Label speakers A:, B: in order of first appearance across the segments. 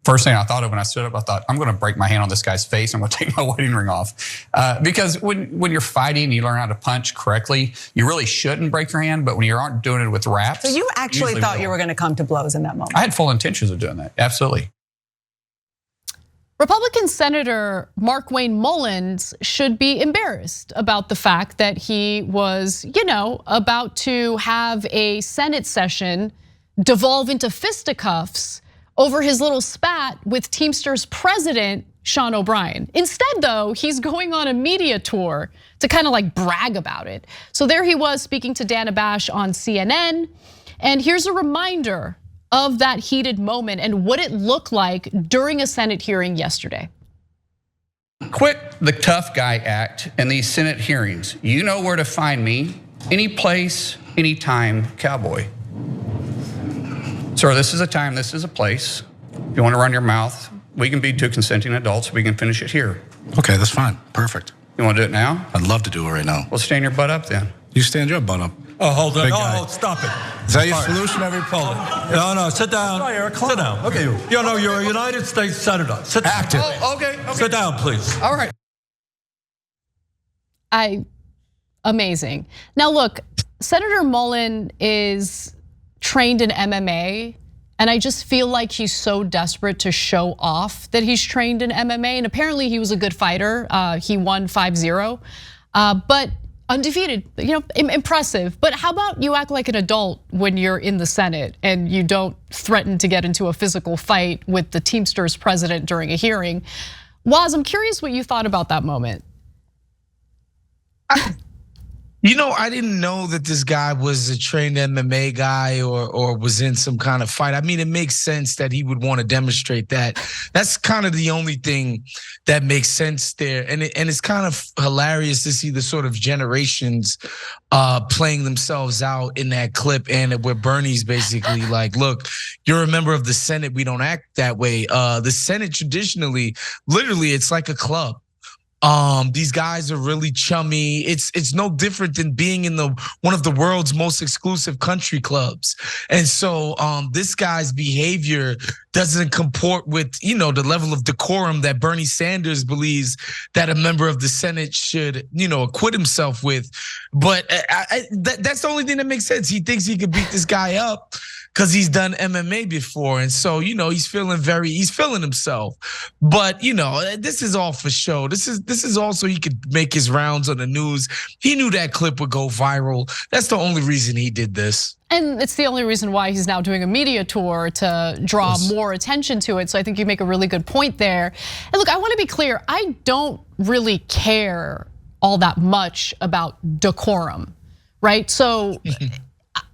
A: First thing I thought of when I stood up, I thought, I'm gonna break my hand on this guy's face. I'm gonna take my wedding ring off. Because when you're fighting, you learn how to punch correctly. You really shouldn't break your hand, but when you aren't doing it with raps.
B: So you actually thought you were gonna come to blows in that moment?
A: I had full intentions of doing that, absolutely.
C: Republican Senator Markwayne Mullin should be embarrassed about the fact that he was, about to have a Senate session devolve into fisticuffs over his little spat with Teamsters President Sean O'Brien. Instead, though, he's going on a media tour to kind of like brag about it. So there he was speaking to Dana Bash on CNN. And here's a reminder of that heated moment and what it looked like during a Senate hearing yesterday.
A: Quit the tough guy act in these Senate hearings. You know where to find me, any place, anytime, cowboy. Sir, this is a time, this is a place. If you want to run your mouth, we can be two consenting adults. We can finish it here.
D: Okay, that's fine. Perfect.
A: You want to do it now?
D: I'd love to do it right now.
A: Well, stand your butt up then.
D: You stand your butt up.
E: Oh, hold on. Oh, stop it.
D: Is that your solution, every poll?
E: No, sit down. Sit down. Okay. You're a United States Senator. Sit down.
D: Active.
A: Oh, okay.
E: Sit down, please.
A: All right.
C: Amazing. Now look, Senator Mullin is trained in MMA, and I just feel like he's so desperate to show off that he's trained in MMA, and apparently he was a good fighter. He won 5-0, but undefeated, impressive. But how about you act like an adult when you're in the Senate and you don't threaten to get into a physical fight with the Teamsters president during a hearing? Waz, I'm curious what you thought about that moment.
F: I didn't know that this guy was a trained MMA guy or was in some kind of fight. I mean, it makes sense that he would want to demonstrate that. That's kind of the only thing that makes sense there. And it's kind of hilarious to see the sort of generations playing themselves out in that clip, and where Bernie's basically like, look, you're a member of the Senate. We don't act that way. The Senate traditionally, literally, it's like a club. These guys are really chummy. It's no different than being in one of the world's most exclusive country clubs. And so this guy's behavior doesn't comport with, the level of decorum that Bernie Sanders believes that a member of the Senate should, acquit himself with. But that's the only thing that makes sense. He thinks he could beat this guy up because he's done MMA before. And so, he's feeling himself. But, this is all for show. This is also he could make his rounds on the news. He knew that clip would go viral. That's the only reason he did this.
C: And it's the only reason why he's now doing a media tour to draw more attention to it. So I think you make a really good point there. And look, I want to be clear. I don't really care all that much about decorum, right? So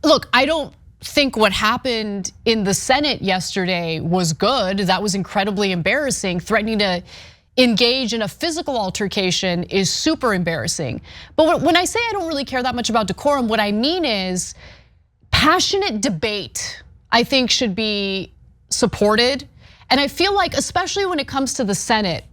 C: look, I don't think what happened in the Senate yesterday was good. That was incredibly embarrassing. Threatening to engage in a physical altercation is super embarrassing. But when I say I don't really care that much about decorum, what I mean is passionate debate, I think, should be supported. And I feel like, especially when it comes to the Senate,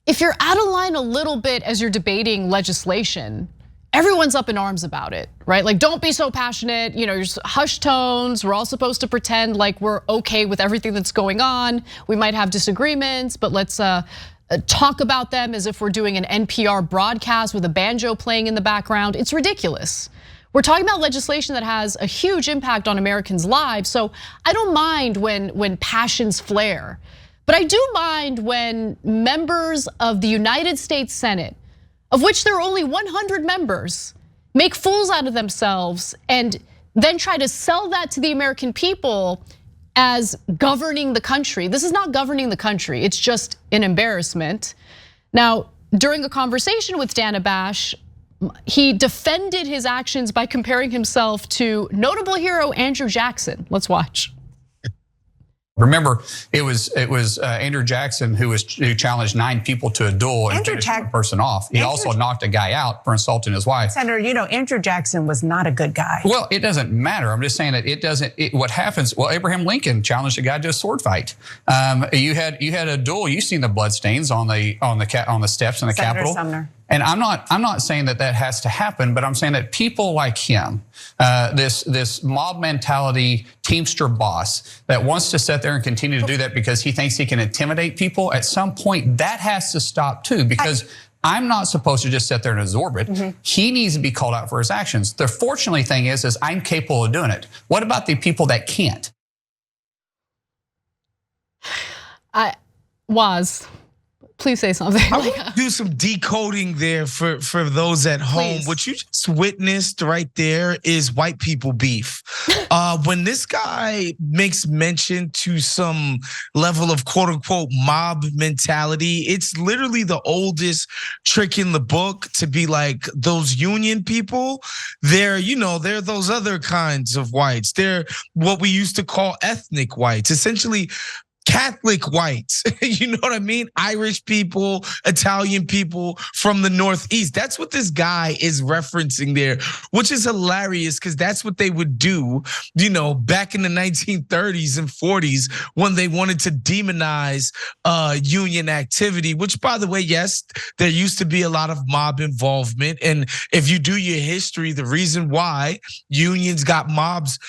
C: if you're out of line a little bit as you're debating legislation, everyone's up in arms about it, right? Like, don't be so passionate, you're hushed tones. We're all supposed to pretend like we're okay with everything that's going on. We might have disagreements, but let's talk about them as if we're doing an NPR broadcast with a banjo playing in the background. It's ridiculous. We're talking about legislation that has a huge impact on Americans' lives. So I don't mind when passions flare, but I do mind when members of the United States Senate, of which there are only 100 members, make fools out of themselves and then try to sell that to the American people as governing the country. This is not governing the country, it's just an embarrassment. Now, during a conversation with Dana Bash, he defended his actions by comparing himself to notable hero Andrew Jackson. Let's watch.
A: Remember, it was Andrew Jackson who challenged 9 people to a duel and finished one person off. He also knocked a guy out for insulting his wife.
B: Senator, Andrew Jackson was not a good guy.
A: Well, it doesn't matter. I'm just saying that what happens? Well, Abraham Lincoln challenged a guy to a sword fight. You had a duel. You've seen the bloodstains on the steps in the Capitol.
B: Sumner.
A: And I'm not saying that has to happen, but I'm saying that people like him, this mob mentality Teamster boss that wants to sit there and continue to do that because he thinks he can intimidate people, at some point that has to stop too, because I'm not supposed to just sit there and absorb it. He needs to be called out for his actions. The fortunately thing is I'm capable of doing it. What about the people that can't?
C: Please say something.
F: I want to do some decoding there for those at home.
C: Please.
F: What you just witnessed right there is white people beef. When this guy makes mention to some level of quote unquote mob mentality, it's literally the oldest trick in the book to be like, those union people, they're those other kinds of whites. They're what we used to call ethnic whites, essentially Catholic whites, you know what I mean? Irish people, Italian people from the Northeast. That's what this guy is referencing there, which is hilarious because that's what they would do, back in the 1930s and 40s when they wanted to demonize union activity, which, by the way, yes, there used to be a lot of mob involvement. And if you do your history, the reason why unions got mobs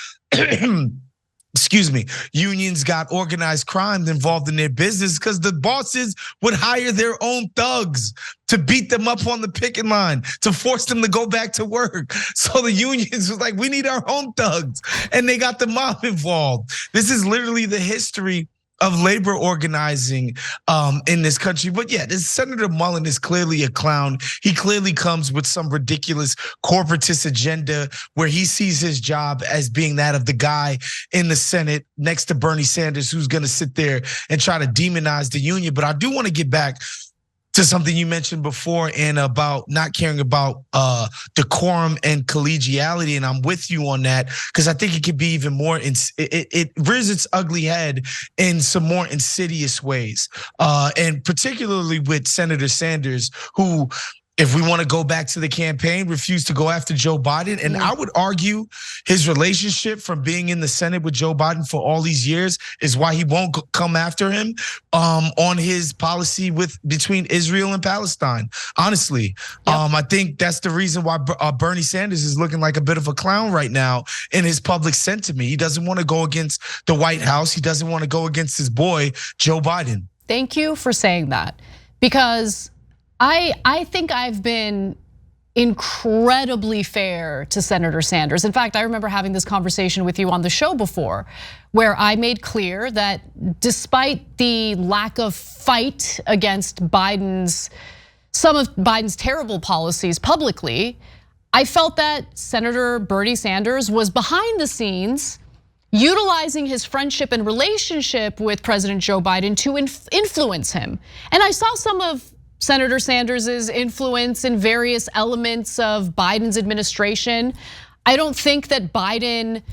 F: unions got organized crime involved in their business because the bosses would hire their own thugs to beat them up on the picket line, to force them to go back to work. So the unions was like, we need our own thugs. And they got the mob involved. This is literally the history of labor organizing in this country. But yeah, this Senator Mullin is clearly a clown. He clearly comes with some ridiculous corporatist agenda where he sees his job as being that of the guy in the Senate next to Bernie Sanders, who's gonna sit there and try to demonize the union. But I do wanna get back to something you mentioned before and about not caring about decorum and collegiality, and I'm with you on that because I think it could be even more. It rears its ugly head in some more insidious ways, and particularly with Senator Sanders, who, if we want to go back to the campaign, refused to go after Joe Biden. And I would argue his relationship from being in the Senate with Joe Biden for all these years is why he won't come after him on his policy between Israel and Palestine. Honestly, I think that's the reason why Bernie Sanders is looking like a bit of a clown right now in his public sentiment. He doesn't want to go against the White House. He doesn't want to go against his boy, Joe Biden.
C: Thank you for saying that, because I think I've been incredibly fair to Senator Sanders. In fact, I remember having this conversation with you on the show before, where I made clear that despite the lack of fight against some of Biden's terrible policies publicly, I felt that Senator Bernie Sanders was behind the scenes utilizing his friendship and relationship with President Joe Biden to influence him. And I saw some of Senator Sanders's influence in various elements of Biden's administration. I don't think that Biden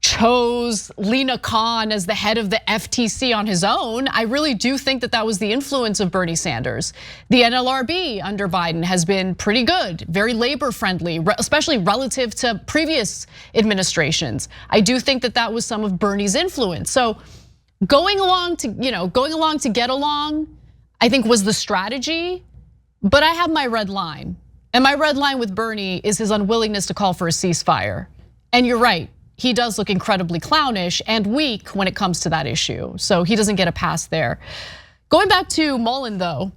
C: chose Lena Khan as the head of the FTC on his own. I really do think that was the influence of Bernie Sanders. The NLRB under Biden has been pretty good, very labor friendly, especially relative to previous administrations. I do think that was some of Bernie's influence. So going along to get along, I think was the strategy, but I have my red line. And my red line with Bernie is his unwillingness to call for a ceasefire. And you're right, he does look incredibly clownish and weak when it comes to that issue. So he doesn't get a pass there. Going back to Mullin though,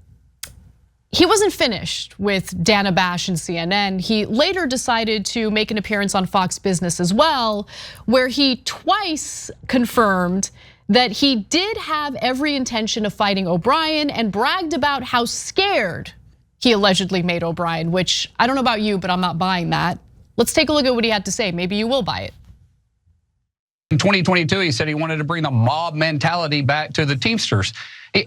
C: he wasn't finished with Dana Bash and CNN. He later decided to make an appearance on Fox Business as well, where he twice confirmed that he did have every intention of fighting O'Brien and bragged about how scared he allegedly made O'Brien, which I don't know about you, but I'm not buying that. Let's take a look at what he had to say. Maybe you will buy it.
A: In 2022, he said he wanted to bring the mob mentality back to the Teamsters.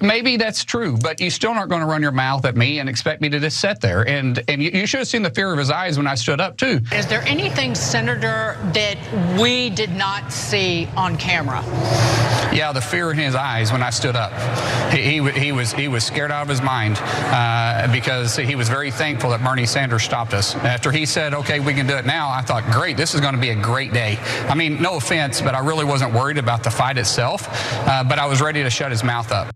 A: Maybe that's true, but you still aren't going to run your mouth at me and expect me to just sit there. And you should have seen the fear of his eyes when I stood up too.
G: Is there anything, Senator, that we did not see on camera?
A: Yeah, the fear in his eyes when I stood up. He was scared out of his mind because he was very thankful that Bernie Sanders stopped us. After he said, okay, we can do it now, I thought, great, this is going to be a great day. I mean, no offense, but I really wasn't worried about the fight itself, but I was ready to shut his mouth up.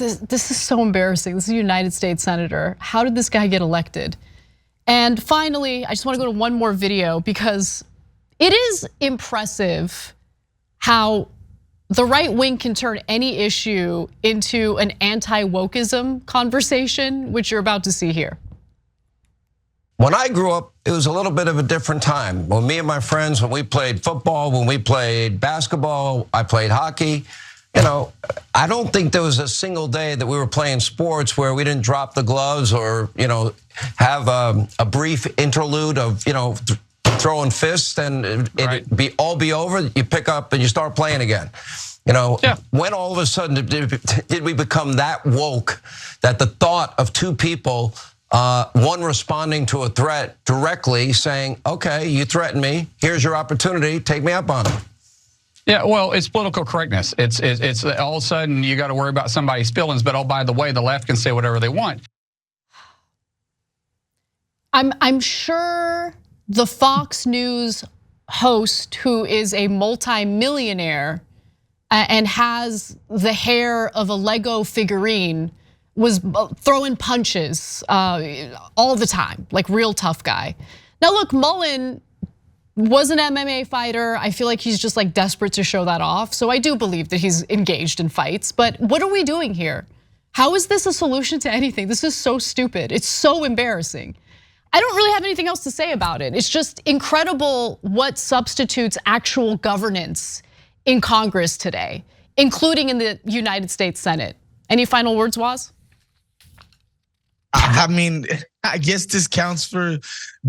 C: This is so embarrassing. This is a United States senator. How did this guy get elected? And finally, I just want to go to one more video because it is impressive how the right wing can turn any issue into an anti-wokeism conversation, which you're about to see here.
H: When I grew up, it was a little bit of a different time. When me and my friends, when we played football, when we played basketball, I played hockey. You know, I don't think there was a single day that we were playing sports where we didn't drop the gloves or, you know, have a brief interlude of, you know, throwing fists and it'd be over. You pick up and you start playing again. You know, when all of a sudden did we become that woke that the thought of two people, one responding to a threat directly saying, okay, you threatened me, here's your opportunity, take me up on it.
A: Yeah, well, it's political correctness. It's all of a sudden you got to worry about somebody's feelings, but oh, by the way, the left can say whatever they want.
C: I'm sure the Fox News host, who is a multi-millionaire and has the hair of a Lego figurine, was throwing punches all the time, like real tough guy. Now look, Mullin was an MMA fighter. I feel like he's just like desperate to show that off. So I do believe that he's engaged in fights, but what are we doing here? How is this a solution to anything? This is so stupid. It's so embarrassing. I don't really have anything else to say about it. It's just incredible what substitutes actual governance in Congress today, including in the United States Senate. Any final words, Waz?
F: I mean, I guess this counts for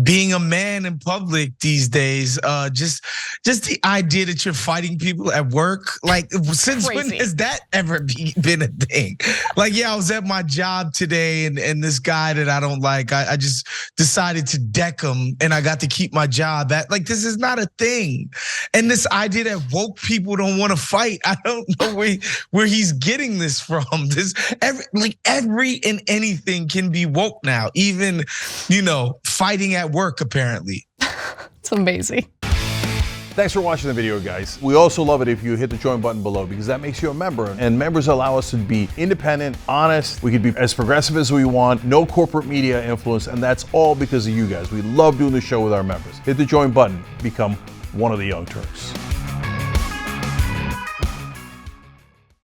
F: being a man in public these days. Just the idea that you're fighting people at work, like since when has that ever been a thing? Like, yeah, I was at my job today and this guy that I don't like, I just decided to deck him and I got to keep my job. Like, this is not a thing. And this idea that woke people don't want to fight, I don't know where he's getting this from. Every and anything can be woke now, even, you know, fighting at work, apparently.
C: It's amazing.
I: Thanks for watching the video, guys. We also love it if you hit the join button below because that makes you a member, and members allow us to be independent, honest. We can be as progressive as we want, no corporate media influence, and that's all because of you guys. We love doing the show with our members. Hit the join button, become one of the Young Turks.